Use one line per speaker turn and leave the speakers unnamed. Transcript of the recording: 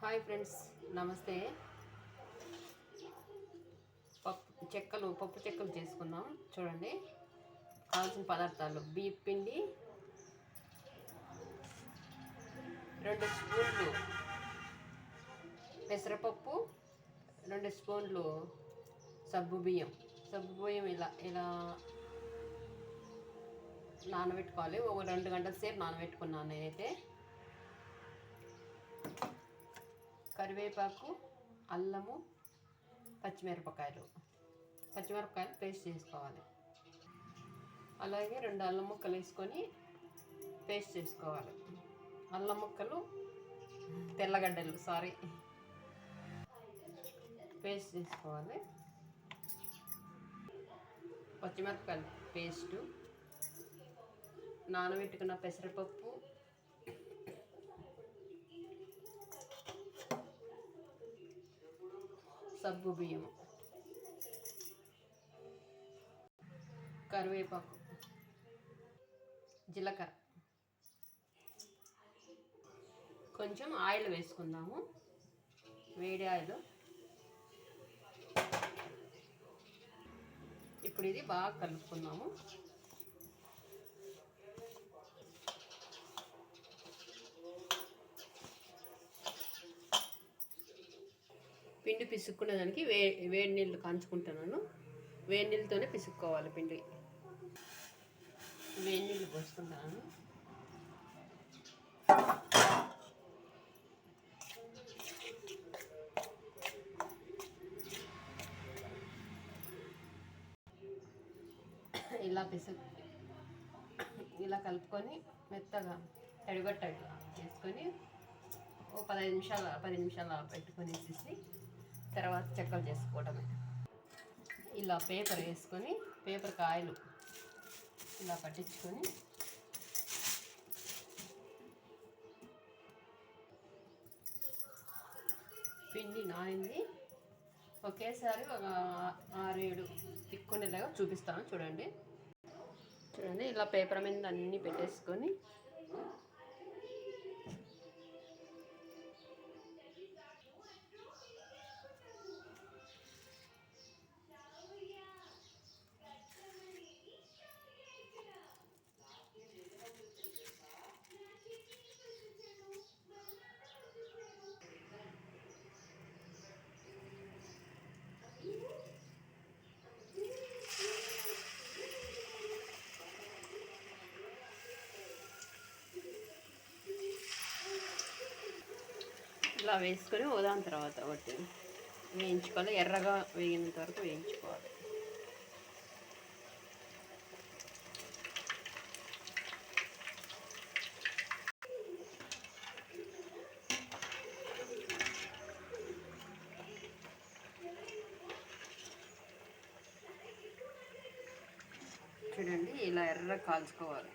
Hi friends, నమస్తే. పప్పు చెక్కలు చేసుకుందాం. చూడండి, కావాల్సిన పదార్థాలు: బియ్యం పిండి 2 స్పూన్లు, పెసరపప్పు 2 స్పూన్లు, సగ్గు బియ్యం ఇలా నానబెట్టుకోవాలి. ఒక 2 గంటల సేపు నానబెట్టుకున్నాను నేనైతే. కరివేపాకు, అల్లము, పచ్చిమిరపకాయలు పేస్ట్ చేసుకోవాలి. అలాగే 2 అల్లం ముక్కలు వేసుకొని పేస్ట్ చేసుకోవాలి. అల్లం ముక్కలు, తెల్లగడ్డలు పేస్ట్ చేసుకోవాలి. పచ్చిమిరపకాయలు పేస్టు, నానబెట్టుకున్న పెసరపప్పు, సగ్గు బియ్యం, కరివేపాకు, జీలకర్ర, కొంచెం ఆయిల్ వేసుకుందాము. వేడి ఆయిల్. ఇప్పుడు ఇది బాగా కలుపుకుందాము. పిండి పిసుక్కునే దానికి వేడి నీళ్ళు కాంచుకుంటున్నాను. వేడి నీళ్ళతోనే పిసుక్కోవాలి పిండి. వేడి నీళ్ళు పోసుకుంటాను. ఇలా కలుపుకొని మెత్తగా తడిగొట్టగా చేసుకొని ఓ 10 నిమిషాలు పెట్టుకొనేసి తర్వాత చెక్కలు చేసుకోవడమే. ఇలా పేపర్ వేసుకొని, పేపర్కి ఆయిల్ ఇలా పట్టించుకొని పిండి నానింది. ఒకేసారి ఒక 6-7 తిక్కునేలాగా చూపిస్తాను. చూడండి, ఇలా పేపర్ మీద అన్నీ పెట్టేసుకొని ఇలా వేసుకొని దాని తర్వాత ఒకటి వేయించుకోవాలి. ఎర్రగా వేగినంత వరకు వేయించుకోవాలి. చూడండి, ఇలా ఎర్రగా కాల్చుకోవాలి.